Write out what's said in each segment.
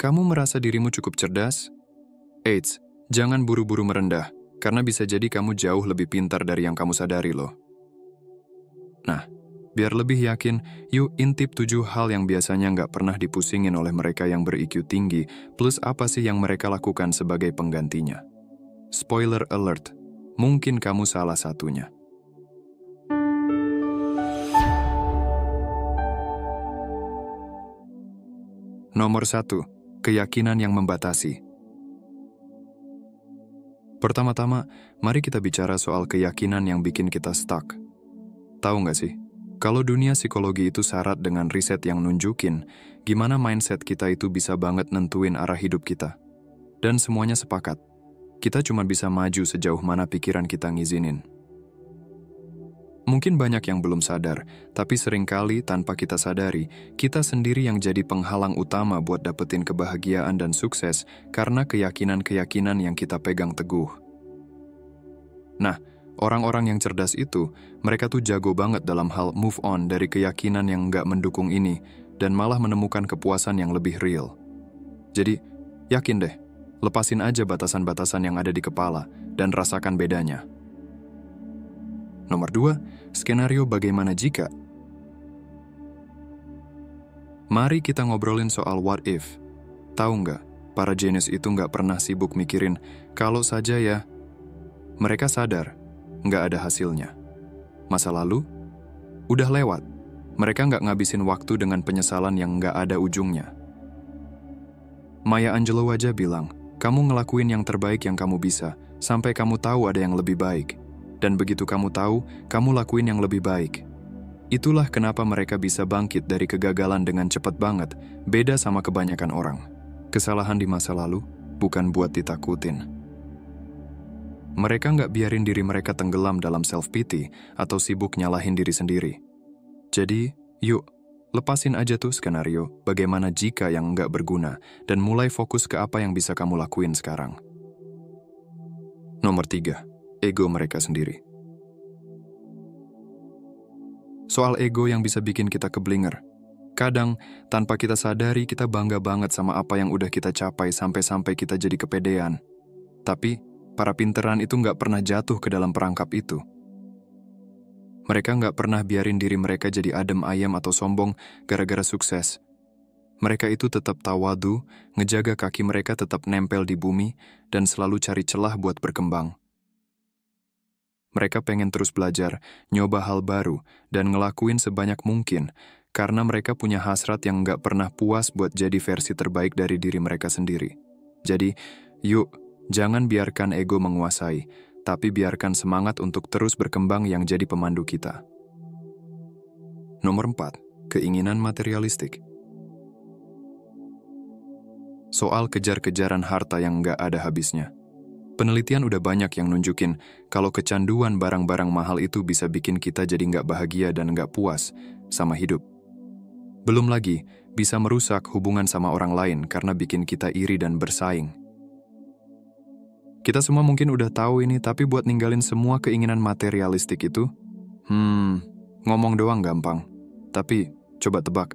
Kamu merasa dirimu cukup cerdas? Eits, jangan buru-buru merendah, karena bisa jadi kamu jauh lebih pintar dari yang kamu sadari loh. Nah, biar lebih yakin, yuk intip 7 hal yang biasanya nggak pernah dipusingin oleh mereka yang ber-IQ tinggi, plus apa sih yang mereka lakukan sebagai penggantinya. Spoiler alert, mungkin kamu salah satunya. Nomor 1, keyakinan yang membatasi. Pertama-tama, mari kita bicara soal keyakinan yang bikin kita stuck. Tahu nggak sih, kalau dunia psikologi itu syarat dengan riset yang nunjukin gimana mindset kita itu bisa banget nentuin arah hidup kita. Dan semuanya sepakat, kita cuma bisa maju sejauh mana pikiran kita ngizinin. Mungkin banyak yang belum sadar, tapi seringkali tanpa kita sadari, kita sendiri yang jadi penghalang utama buat dapetin kebahagiaan dan sukses karena keyakinan-keyakinan yang kita pegang teguh. Nah, orang-orang yang cerdas itu, mereka tuh jago banget dalam hal move on dari keyakinan yang nggak mendukung ini dan malah menemukan kepuasan yang lebih real. Jadi, yakin deh, lepasin aja batasan-batasan yang ada di kepala dan rasakan bedanya. Nomor 2, skenario bagaimana jika. Mari kita ngobrolin soal what if. Tahu nggak, para jenius itu nggak pernah sibuk mikirin, kalau saja ya, mereka sadar, nggak ada hasilnya. Masa lalu, udah lewat. Mereka nggak ngabisin waktu dengan penyesalan yang nggak ada ujungnya. Maya Angelou aja bilang, kamu ngelakuin yang terbaik yang kamu bisa, sampai kamu tahu ada yang lebih baik. Dan begitu kamu tahu, kamu lakuin yang lebih baik. Itulah kenapa mereka bisa bangkit dari kegagalan dengan cepat banget, beda sama kebanyakan orang. Kesalahan di masa lalu bukan buat ditakutin. Mereka nggak biarin diri mereka tenggelam dalam self-pity atau sibuk nyalahin diri sendiri. Jadi, yuk, lepasin aja tuh skenario bagaimana jika yang nggak berguna dan mulai fokus ke apa yang bisa kamu lakuin sekarang. Nomor 3. Ego mereka sendiri. Soal ego yang bisa bikin kita keblinger. Kadang, tanpa kita sadari, kita bangga banget sama apa yang udah kita capai sampai-sampai kita jadi kepedean. Tapi, para pinteran itu nggak pernah jatuh ke dalam perangkap itu. Mereka nggak pernah biarin diri mereka jadi adem ayam atau sombong gara-gara sukses. Mereka itu tetap tawadu, ngejaga kaki mereka tetap nempel di bumi, dan selalu cari celah buat berkembang. Mereka pengen terus belajar, nyoba hal baru, dan ngelakuin sebanyak mungkin, karena mereka punya hasrat yang nggak pernah puas buat jadi versi terbaik dari diri mereka sendiri. Jadi, yuk, jangan biarkan ego menguasai, tapi biarkan semangat untuk terus berkembang yang jadi pemandu kita. Nomor 4, keinginan materialistik. Soal kejar-kejaran harta yang nggak ada habisnya. Penelitian udah banyak yang nunjukin kalau kecanduan barang-barang mahal itu bisa bikin kita jadi nggak bahagia dan nggak puas sama hidup. Belum lagi, bisa merusak hubungan sama orang lain karena bikin kita iri dan bersaing. Kita semua mungkin udah tahu ini, tapi buat ninggalin semua keinginan materialistik itu, ngomong doang gampang. Tapi, coba tebak.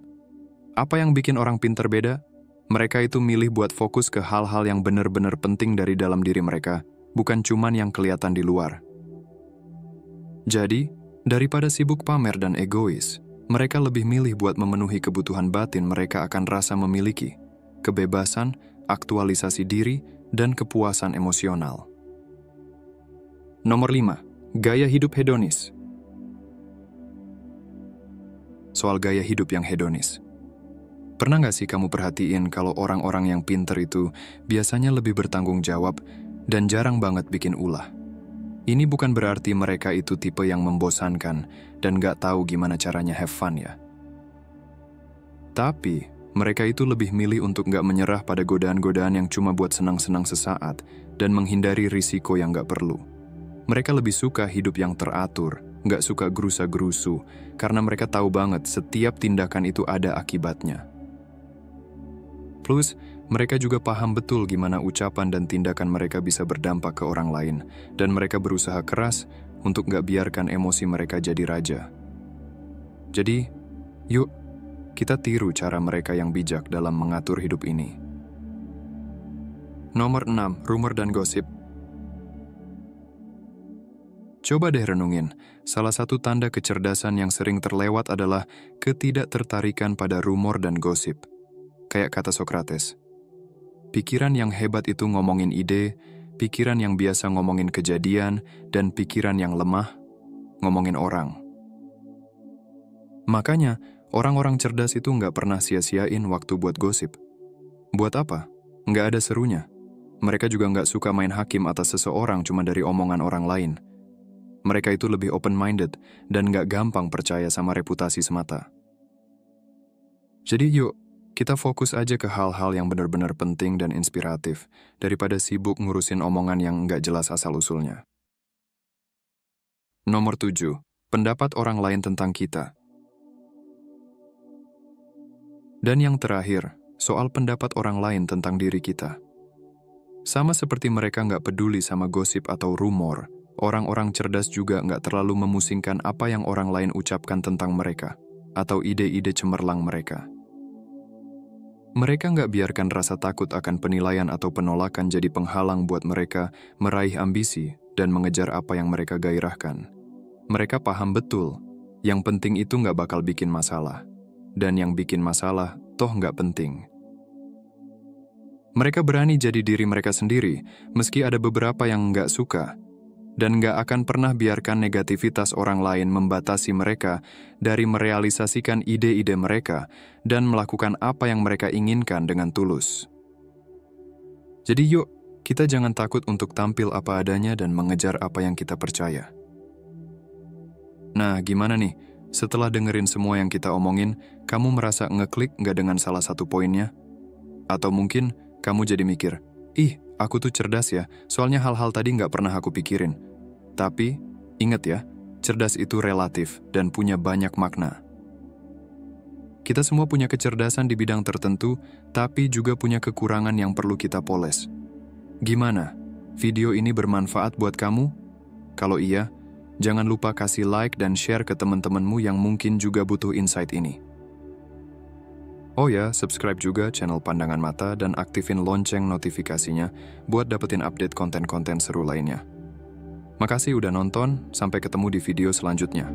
Apa yang bikin orang pinter beda? Mereka itu milih buat fokus ke hal-hal yang benar-benar penting dari dalam diri mereka, bukan cuman yang kelihatan di luar. Jadi, daripada sibuk pamer dan egois, mereka lebih milih buat memenuhi kebutuhan batin mereka akan rasa memiliki, kebebasan, aktualisasi diri, dan kepuasan emosional. Nomor 5, gaya hidup hedonis. Soal gaya hidup yang hedonis. Pernah nggak sih kamu perhatiin kalau orang-orang yang pinter itu biasanya lebih bertanggung jawab dan jarang banget bikin ulah? Ini bukan berarti mereka itu tipe yang membosankan dan nggak tahu gimana caranya have fun ya. Tapi, mereka itu lebih milih untuk nggak menyerah pada godaan-godaan yang cuma buat senang-senang sesaat dan menghindari risiko yang nggak perlu. Mereka lebih suka hidup yang teratur, nggak suka gerusa-gerusu, karena mereka tahu banget setiap tindakan itu ada akibatnya. Plus, mereka juga paham betul gimana ucapan dan tindakan mereka bisa berdampak ke orang lain, dan mereka berusaha keras untuk nggak biarkan emosi mereka jadi raja. Jadi, yuk, kita tiru cara mereka yang bijak dalam mengatur hidup ini. Nomor 6, rumor dan gosip. Coba deh renungin, salah satu tanda kecerdasan yang sering terlewat adalah ketidaktertarikan pada rumor dan gosip. Kayak kata Socrates, pikiran yang hebat itu ngomongin ide, pikiran yang biasa ngomongin kejadian, dan pikiran yang lemah ngomongin orang. Makanya, orang-orang cerdas itu nggak pernah sia-siain waktu buat gosip. Buat apa? Nggak ada serunya. Mereka juga nggak suka main hakim atas seseorang cuma dari omongan orang lain. Mereka itu lebih open-minded dan nggak gampang percaya sama reputasi semata. Jadi yuk, kita fokus aja ke hal-hal yang benar-benar penting dan inspiratif daripada sibuk ngurusin omongan yang nggak jelas asal-usulnya. Nomor 7, pendapat orang lain tentang kita. Dan yang terakhir, soal pendapat orang lain tentang diri kita. Sama seperti mereka nggak peduli sama gosip atau rumor, orang-orang cerdas juga nggak terlalu memusingkan apa yang orang lain ucapkan tentang mereka, atau ide-ide cemerlang mereka. Mereka nggak biarkan rasa takut akan penilaian atau penolakan jadi penghalang buat mereka meraih ambisi dan mengejar apa yang mereka gairahkan. Mereka paham betul, yang penting itu nggak bakal bikin masalah, dan yang bikin masalah toh nggak penting. Mereka berani jadi diri mereka sendiri, meski ada beberapa yang nggak suka, dan nggak akan pernah biarkan negativitas orang lain membatasi mereka dari merealisasikan ide-ide mereka dan melakukan apa yang mereka inginkan dengan tulus. Jadi yuk, kita jangan takut untuk tampil apa adanya dan mengejar apa yang kita percaya. Nah, gimana nih? Setelah dengerin semua yang kita omongin, kamu merasa ngeklik nggak dengan salah satu poinnya? Atau mungkin kamu jadi mikir, ih, aku tuh cerdas ya, soalnya hal-hal tadi nggak pernah aku pikirin. Tapi, ingat ya, cerdas itu relatif dan punya banyak makna. Kita semua punya kecerdasan di bidang tertentu, tapi juga punya kekurangan yang perlu kita poles. Gimana? Video ini bermanfaat buat kamu? Kalau iya, jangan lupa kasih like dan share ke teman-temanmu yang mungkin juga butuh insight ini. Oh ya, subscribe juga channel Pandangan Mata dan aktifin lonceng notifikasinya buat dapetin update konten-konten seru lainnya. Makasih udah nonton, sampai ketemu di video selanjutnya.